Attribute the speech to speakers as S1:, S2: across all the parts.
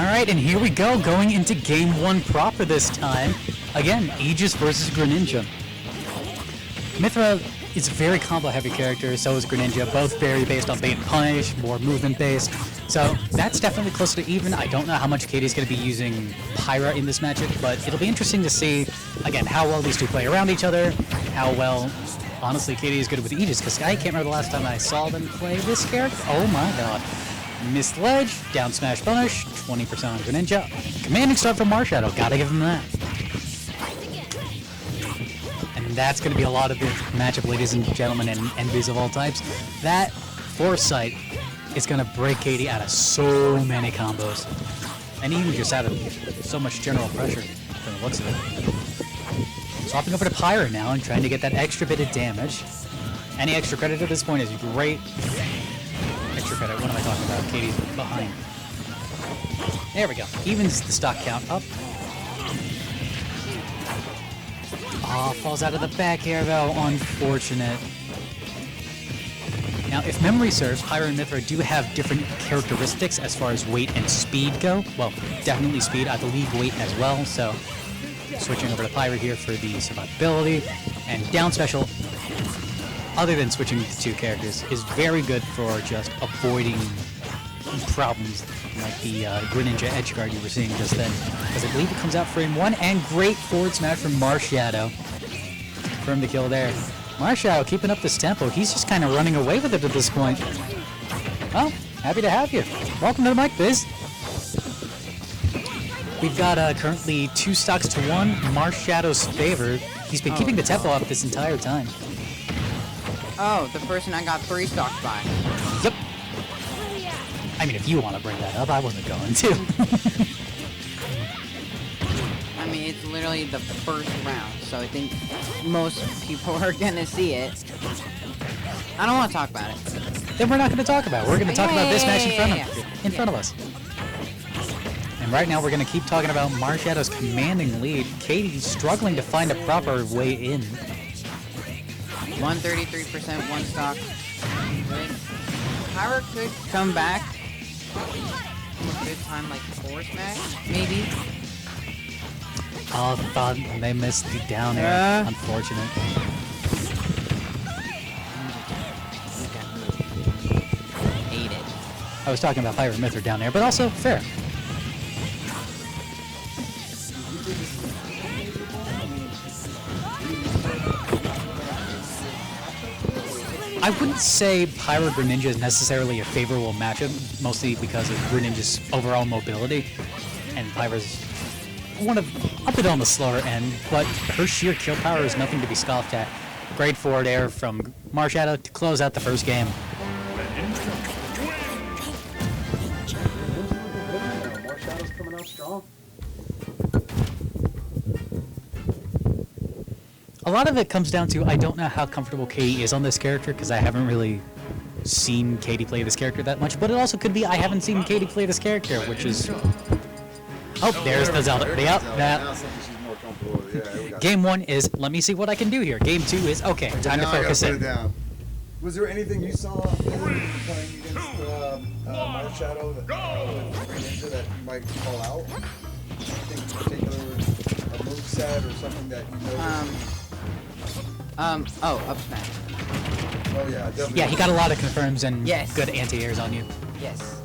S1: Alright, and here we go, going into game 1 proper this time. Again, Aegis versus Greninja. Mythra is a very combo-heavy character, so is Greninja, both very based on bait and punish, more movement-based. So that's definitely closer to even. I don't know how much Katy's going to be using Pyra in this matchup, but it'll be interesting to see, again, how well these two play around each other, how well, honestly, Katy is good with Aegis, because I can't remember the last time I saw them play this character. Oh my god. Missed ledge, down smash punish, 20% on Greninja. Commanding start from Marshadow, gotta give him that. And that's gonna be a lot of the matchup, ladies and gentlemen, and envies of all types. That foresight is gonna break Katy out of so many combos. And even just out of so much general pressure from the looks of it. Swapping over to Pyra now and trying to get that extra bit of damage. Any extra credit at this point is great. Extra credit, what am I talking about? Katy's behind. There we go. Evens the stock count up. Oh, falls out of the back air though. Unfortunate. Now, if memory serves, Pyra and Mythra do have different characteristics as far as weight and speed go. Well, definitely speed. I believe weight as well. So, switching over to Pyra here for the survivability. And down special, other than switching the two characters, is very good for just avoiding problems like the Greninja edge guard you were seeing just then. Because I believe it comes out frame 1, and great forward smash from Marshadow for him to kill there. Marshadow keeping up this tempo. He's just kind of running away with it at this point. Well, happy to have you. Welcome to the mic, Biz. We've got currently 2 stocks to 1. Marshadow's favored. He's been keeping the tempo up this entire time.
S2: Oh, the person I got 3 stocks by.
S1: Yep. I mean, if you want to bring that up, I wasn't going to.
S2: I mean, it's literally the first round, so I think most people are gonna see it. I don't want to talk about it.
S1: Then we're not going to talk about it. We're going to talk about this match in front of us. And right now, we're going to keep talking about Marshadow's commanding lead. Katy struggling to find a proper way in.
S2: 133%, 1 stock. Pyra could come back. A good time, like 4 smash, maybe.
S1: Oh, thought they missed the down air. Unfortunate.
S2: Hate it.
S1: I was talking about Pyra and Mythra down there, but also fair. I wouldn't say Pyra Greninja is necessarily a favorable matchup, mostly because of Greninja's overall mobility, and Pyra's a bit on the slower end, but her sheer kill power is nothing to be scoffed at. Great forward air from Marshadow to close out the first game.
S3: Marshadow's coming out strong.
S1: A lot of it comes down to I don't know how comfortable Katy is on this character because I haven't really seen Katy play this character that much, but it also could be I haven't seen Katy play this character, which is... Oh, there's the Zelda. Yep, that. Game 1 is, let me see what I can do here. Game 2 is, okay, time to focus in.
S3: Was there anything you saw playing against Marshadow that you might call out? Anything in particular, a moveset or something that you noticed?
S2: Up smash.
S3: Oh yeah, definitely.
S1: Yeah, he got a lot of confirms and
S2: Yes.
S1: good anti-airs on you.
S2: Yes.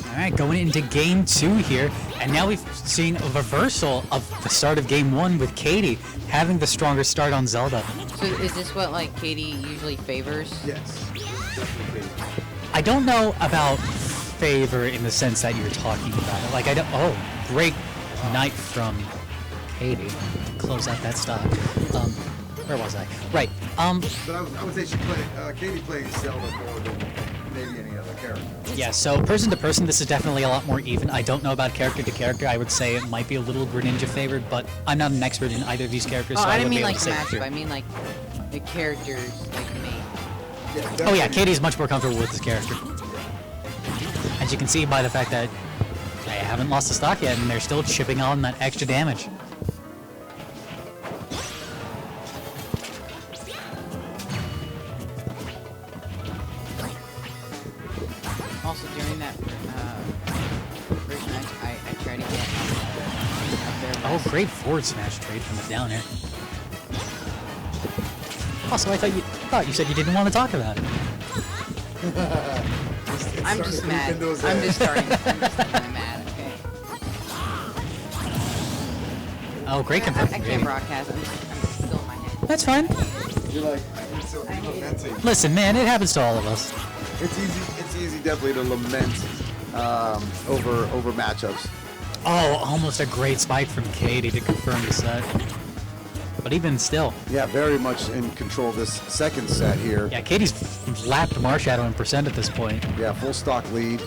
S1: Alright, going into game 2 here, and now we've seen a reversal of the start of game 1 with Katy having the stronger start on Zelda.
S2: So is this what, like, Katy usually favors?
S3: Yes. Definitely.
S1: I don't know about favor in the sense that you're talking about it. Like, I don't... Oh, great night from Katy. Close out that stock. Where was I? Right.
S3: But I would say Katy plays Zelda more than maybe any other character.
S1: Yeah, so person to person, this is definitely a lot more even. I don't know about character to character. I would say it might be a little Greninja favored, but I'm not an expert in either of these characters,
S2: Oh,
S1: so
S2: I
S1: I
S2: didn't
S1: wouldn't
S2: mean
S1: be able
S2: like
S1: to
S2: the
S1: say for
S2: matchup.
S1: sure.
S2: I mean like the characters, like me.
S3: Yeah,
S1: Oh yeah, Katy's much more comfortable with this character. As you can see by the fact that they haven't lost the stock yet, and they're still chipping on that extra damage.
S2: Also during that first match, I
S1: Oh, great forward smash trade from the down air. Also, I thought you said you didn't want to talk about it.
S2: I'm just mad. I'm just starting mad, okay?
S1: Oh, great confirm.
S2: I can't broadcast. I'm just still in my head.
S1: That's fine.
S3: You're like, so lamenting.
S1: Listen, man, it happens to all of us.
S3: It's easy definitely to lament over matchups.
S1: Oh, almost a great spike from Katy to confirm the set. But even still.
S3: Yeah, very much in control of this second set here.
S1: Yeah, Katy's lapped Marshadow in percent at this point.
S3: Yeah, full stock lead.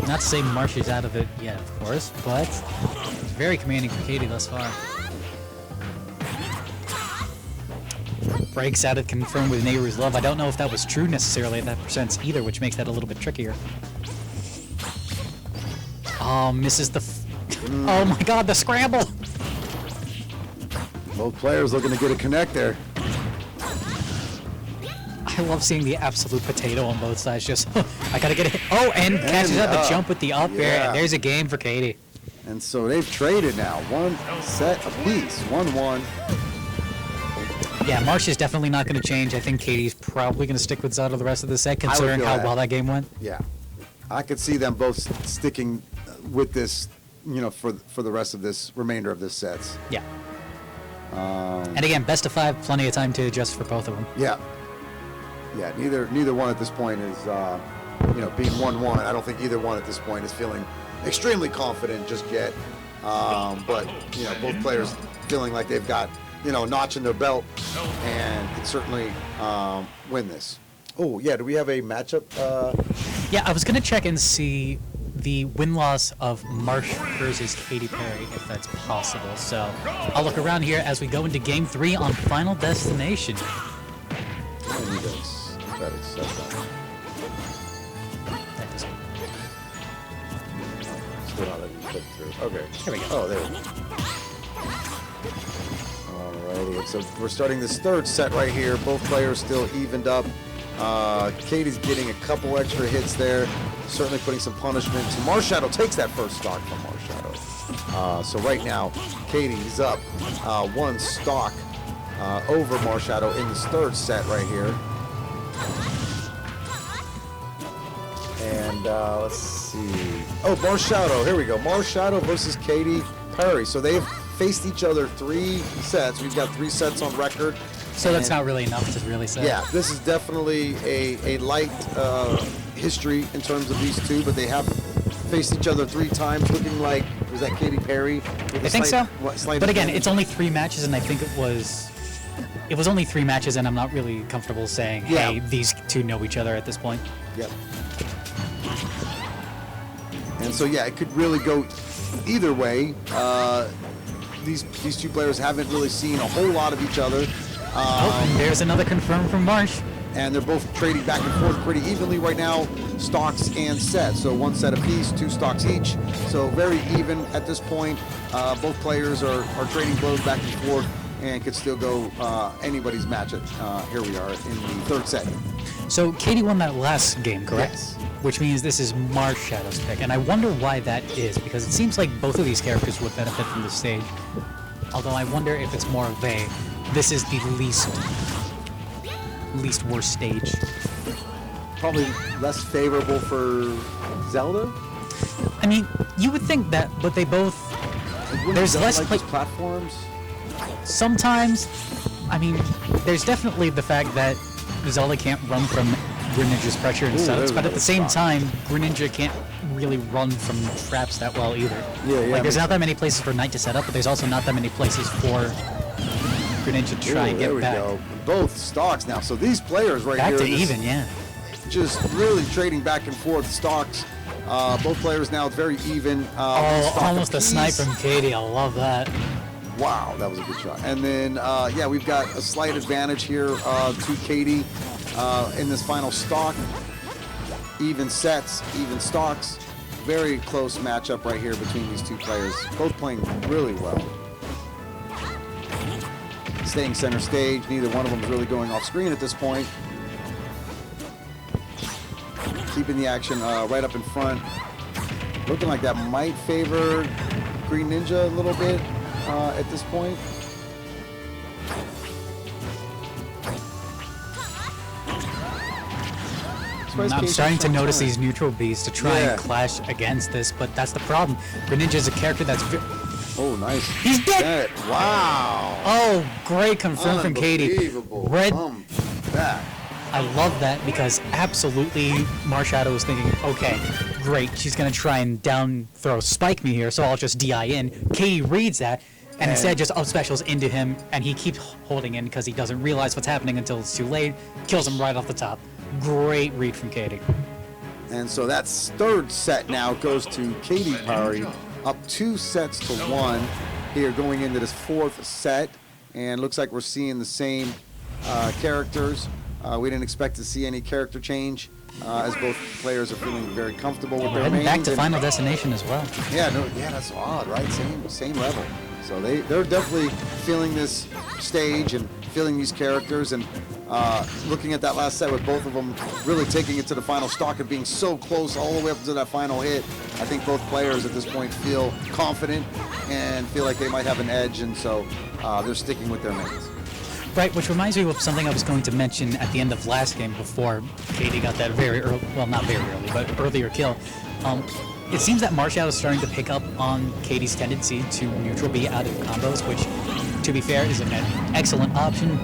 S1: Not to say Marshy's out of it yet, of course, but very commanding for Katy thus far. Breaks out of confirmed with Nehru's Love. I don't know if that was true necessarily at that percent either, which makes that a little bit trickier. Oh, misses the... Oh my god, the scramble!
S3: Both players looking to get a connect there.
S1: I love seeing the absolute potato on both sides. Just, I gotta get it. Oh, and catches up the jump with the up air. And there's a game for Katy.
S3: And so they've traded now. One set apiece. 1-1.
S1: Yeah, Marsh is definitely not going to change. I think Katy's probably going to stick with Zelda the rest of the set, considering how well that game went.
S3: Yeah. I could see them both sticking with this, you know, for the rest of this remainder of this sets.
S1: Yeah. And again, best of 5, plenty of time to adjust for both of them.
S3: Yeah. Yeah, neither one at this point is, you know, being 1-1. I don't think either one at this point is feeling extremely confident just yet. But, you know, both players feeling like they've got, you know, a notch in their belt and can certainly win this. Oh, yeah, do we have a matchup?
S1: Yeah, I was going to check and see the win-loss of Marsh versus Katy Parry, if that's possible. So I'll look around here as we go into Game 3 on Final Destination.
S3: I need to try to set that. Still not letting me click through. Okay.
S1: Here we go.
S3: Oh, there we go. Alrighty, so we're starting this third set right here. Both players still evened up. Katy's getting a couple extra hits there, certainly putting some punishment. So Marshadow takes that first stock from Marshadow. So right now, Katy's up one stock over Marshadow in this third set right here. And let's see. Oh, Marshadow, here we go. Marshadow versus Katy Parry. So they've faced each other 3 sets. We've got 3 sets on record.
S1: So that's not really enough to really say.
S3: Yeah, this is definitely a light history in terms of these two, but they have faced each other 3 times, looking like, was that Katy Parry?
S1: I think so. But again, it's only 3 matches, and I think it was only 3 matches, and I'm not really comfortable saying, hey, these two know each other at this point.
S3: Yep. And so, yeah, it could really go either way. These two players haven't really seen a whole lot of each other.
S1: There's another confirm from Marsh.
S3: And they're both trading back and forth pretty evenly right now, stocks and sets. So 1 set apiece, 2 stocks each. So very even at this point. Both players are trading blows back and forth and could still go anybody's matchup. Here we are in the third set.
S1: So Katy won that last game, correct?
S3: Yes.
S1: Which means this is Marshadow's pick. And I wonder why that is, because it seems like both of these characters would benefit from this stage. Although I wonder if it's more of a, this is the least worst stage.
S3: Probably less favorable for Zelda?
S1: I mean, you would think that, but they both... There's less
S3: platforms?
S1: Sometimes, I mean, there's definitely the fact that Zelda can't run from Greninja's pressure and setups, but at the same time, Greninja can't really run from traps that well either.
S3: Yeah,
S1: like, there's not that many places for Knight to set up, but there's also not that many places for Greninja to try and get back.
S3: There we go. Both stocks now. So these players right
S1: back
S3: here...
S1: Back to even, yeah.
S3: Just really trading back and forth stocks. Both players now very even.
S1: Almost a snipe from Katy. I love that.
S3: Wow, that was a good shot. And then, yeah, we've got a slight advantage here to Katy in this final stock. Even sets, even stocks. Very close matchup right here between these two players. Both playing really well. Staying center stage. Neither one of them is really going off screen at this point. Keeping the action right up in front. looking like that might favor Greninja a little bit at this point.
S1: I'm starting to notice these neutral bees to try and clash against this, but that's the problem. Greninja is a character that's...
S3: Oh, nice.
S1: He's dead!
S3: Wow!
S1: Oh, great confirm from Katy. Red...
S3: Back.
S1: I love that because absolutely Marshadow was thinking, okay, great, she's going to try and down throw spike me here, so I'll just DI in. Katy reads that, and instead just up specials into him, and he keeps holding in because he doesn't realize what's happening until it's too late. Kills him right off the top. Great read from Katy.
S3: And so that third set now goes to Katy Parry, up 2 sets to 1 here going into this fourth set. And looks like we're seeing the same characters. We didn't expect to see any character change as both players are feeling very comfortable with their
S1: Heading
S3: mains.
S1: back to Final Destination as well.
S3: Yeah, that's odd, right? Same level. So they're definitely feeling this stage and feeling these characters, and looking at that last set with both of them really taking it to the final stock and being so close all the way up to that final hit. I think both players at this point feel confident and feel like they might have an edge, and so they're sticking with their mains.
S1: Right, which reminds me of something I was going to mention at the end of last game before Katy got that very early, well, not very early, but earlier kill. It seems that Marshadow is starting to pick up on Katy's tendency to neutral B out of combos, which, to be fair, is an excellent option.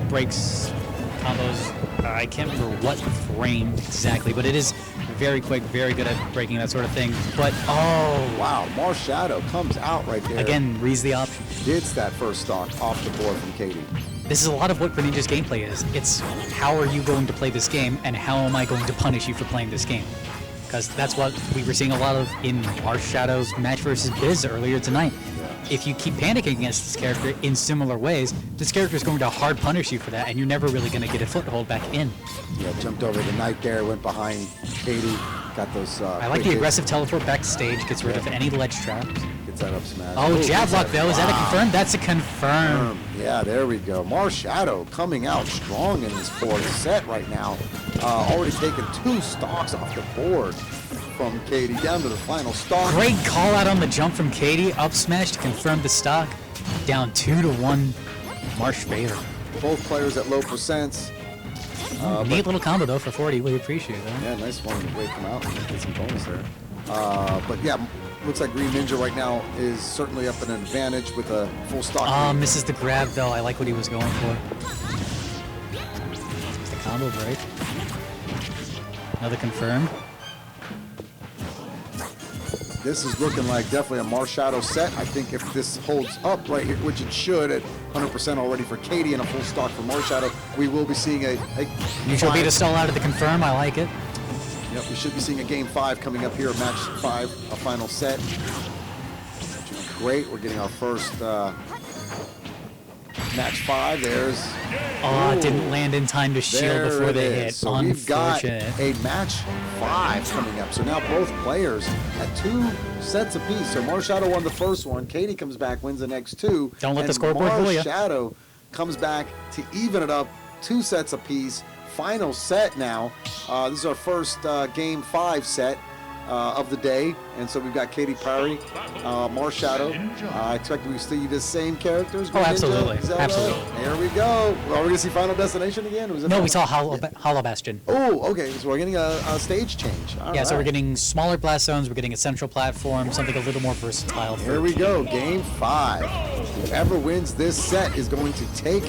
S1: Breaks combos, I can't remember what frame exactly, but it is very quick, very good at breaking that sort of thing. But, oh,
S3: wow, Marshadow comes out right there.
S1: Again, reads the option.
S3: Gets that first stock off the board from Katy.
S1: This is a lot of what Greninja's gameplay is. It's how are you going to play this game, and how am I going to punish you for playing this game? Because that's what we were seeing a lot of in Marshadow's match versus Biz earlier tonight. If you keep panicking against this character in similar ways, this character is going to hard punish you for that, and you're never really going to get a foothold back in.
S3: Yeah, jumped over the knight there, went behind Katy, got those...
S1: I like the aggressive teleport back to stage, gets rid of any ledge traps.
S3: Gets that up smash.
S1: Oh, jab lock though, is that a confirm? That's a confirm.
S3: Yeah, there we go. Marshadow coming out strong in this fourth set right now. Already taken 2 stocks off the board from Katy down to the final stock.
S1: Great call out on the jump from Katy. Up smash to confirm the stock. Down 2-1 Marsh favor.
S3: Both players at low percents.
S1: Neat little combo though for 40. We appreciate that.
S3: Yeah, nice one to wait come out and get some bonus there. But yeah, looks like Greninja right now is certainly up in an advantage with a full stock.
S1: Misses the grab though. I like what he was going for. It's the combo break. Another confirmed.
S3: This is looking like definitely a Marshadow set. I think if this holds up right here, which it should at 100% already for Katy and a full stock for Marshadow, we will be seeing a
S1: neutral B to stall out of the confirm. I like it.
S3: Yep, we should be seeing a game 5 coming up here, match 5, a final set. Great, we're getting our first match 5. There's...
S1: Oh, it didn't land in time to shield before they hit.
S3: So we've got a match 5 coming up. So now both players at 2 sets apiece. So Marshadow won the first one. Katy comes back, wins the next 2.
S1: Don't let the scoreboard fool you.
S3: Marshadow comes back to even it up, 2 sets apiece. Final set now. This is our first game 5 set of the day, and so we've got Katy Parry, Marshadow. I expect we see the same characters.
S1: Oh, absolutely, absolutely.
S3: There we go. Are we gonna see Final Destination again? Or was it
S1: no, we saw Hollow Bastion.
S3: Oh, okay. So we're getting a stage change. All right.
S1: So we're getting smaller blast zones. We're getting a central platform, something a little more versatile.
S3: Here we go. Game 5. Whoever wins this set is going to take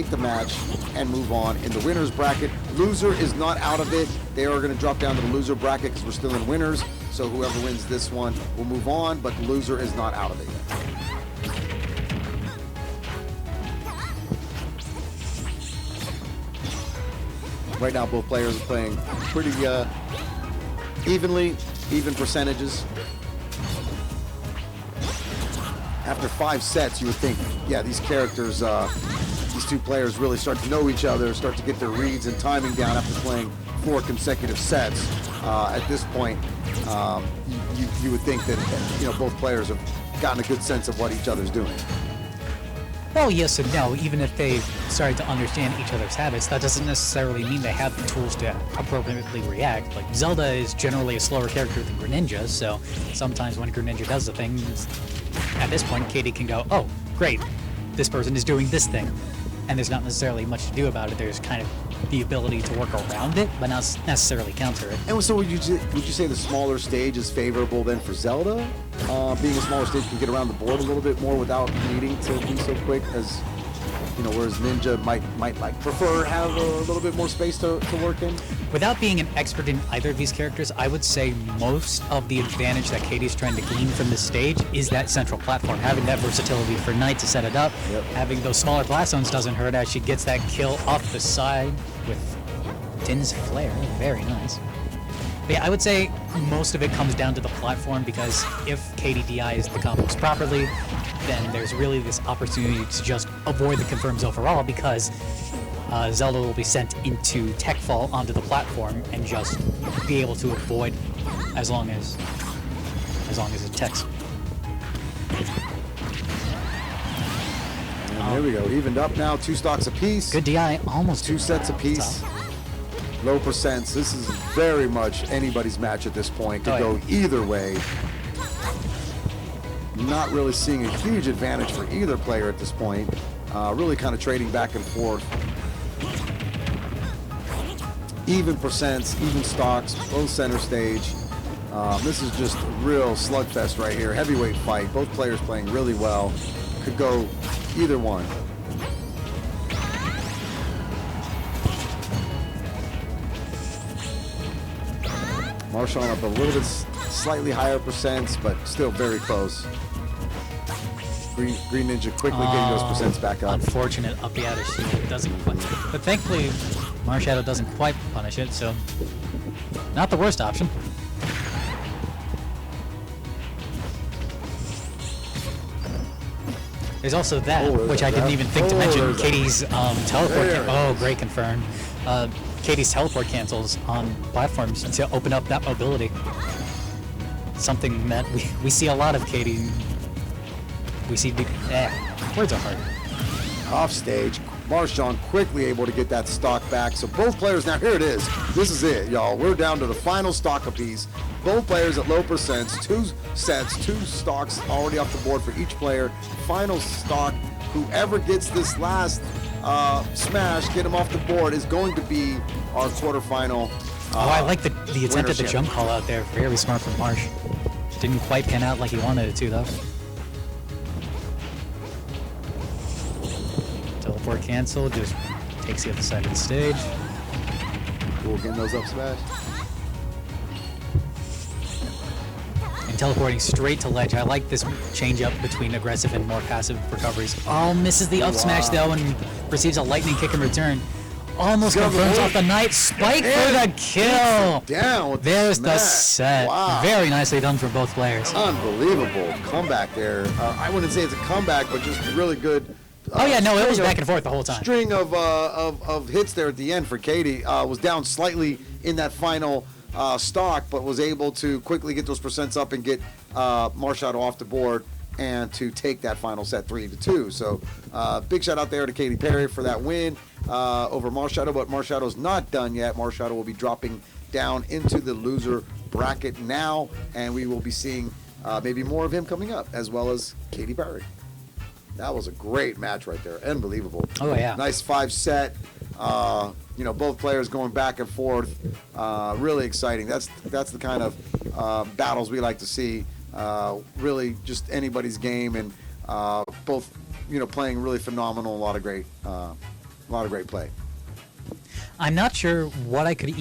S3: the match and move on in the winners bracket. Loser is not out of it. They are going to drop down to the loser bracket because we're still in winners. So whoever wins this one will move on, but the loser is not out of it yet. Right now, both players are playing pretty even percentages. After 5 sets, you would think, yeah, these characters, these 2 players really start to know each other, start to get their reads and timing down after playing 4 consecutive sets. At this point, you would think that both players have gotten a good sense of what each other's doing.
S1: Well, yes and no. Even if they've started to understand each other's habits, that doesn't necessarily mean they have the tools to appropriately react. Like, Zelda is generally a slower character than Greninja, so sometimes when Greninja does the thing, at this point, Katy can go, oh, great, this person is doing this thing. And there's not necessarily much to do about it. There's kind of the ability to work around it, but not necessarily counter it.
S4: And so would you say the smaller stage is favorable then for Zelda? Being a smaller stage can get around the board a little bit more without needing to be so quick as, you know, whereas Ninja might like prefer have a little bit more space to work in?
S1: Without being an expert in either of these characters, I would say most of the advantage that Katy's trying to gain from this stage is that central platform. Having that versatility for Knight to set it up, having those smaller blast zones doesn't hurt as she gets that kill off the side with Din's Flare. Very nice. But yeah, I would say most of it comes down to the platform, because if Katy DIs the combos properly, then there's really this opportunity to just avoid the confirms overall, because Zelda will be sent into tech fall onto the platform and just be able to avoid as long as it techs.
S4: And there we go, evened up now, 2 stocks apiece.
S1: Good DI, almost
S4: 2 sets apiece. Low percents. This is very much anybody's match at this point. Could go either way. Not really seeing a huge advantage for either player at this point. Really kind of trading back and forth. Even percents, even stocks, both center stage. This is just a real slugfest right here. Heavyweight fight. Both players playing really well. Could go either one. Marshadow up a little bit slightly higher percents, but still very close. Greninja quickly getting those percents back up.
S1: Unfortunate up the outer shield. Doesn't quite. But thankfully, Marshadow doesn't quite punish it, so not the worst option. There's also that, which I didn't even think to mention. Katy's teleport. Oh, great confirm. Katy's teleport cancels on platforms to open up that mobility. Something that we see a lot of Katy. We see words are hard.
S4: Off stage, Marshadow quickly able to get that stock back. So both players, now here it is. This is it, y'all. We're down to the final stock apiece. Both players at low percents, 2 sets, 2 stocks already off the board for each player. Final stock, whoever gets this last smash, get him off the board, is going to be our quarterfinal.
S1: I like the attempt at the jump call out there. Very smart from Marsh. Didn't quite pan out like he wanted it to, though. Teleport cancel, just takes the other side of the stage.
S4: Cool, getting those up smash.
S1: And teleporting straight to ledge. I like this change up between aggressive and more passive recoveries. Oh, misses the up smash though and receives a lightning kick in return. Almost confirms off the Knight. Spike for the kill.
S4: Down.
S1: There's the set.
S4: Wow.
S1: Very nicely done for both players.
S4: Unbelievable comeback there. I wouldn't say it's a comeback, but just really good.
S1: Oh yeah, no, it was back and forth the whole time.
S4: String of hits there at the end for Katy. Was down slightly in that final stock, but was able to quickly get those percents up and get Marshadow off the board and to take that final set 3-2. So big shout out there to Katy Parry for that win over Marshadow, but Marshadow's not done yet. Marshadow will be dropping down into the loser bracket now, and we will be seeing maybe more of him coming up, as well as Katy Parry. That was a great match right there. Unbelievable.
S1: Oh, yeah.
S4: Nice 5-set. You know, both players going back and forth. Really exciting. That's the kind of battles we like to see. Really just anybody's game, and both, you know, playing really phenomenal. A lot of great play.
S1: I'm not sure what I could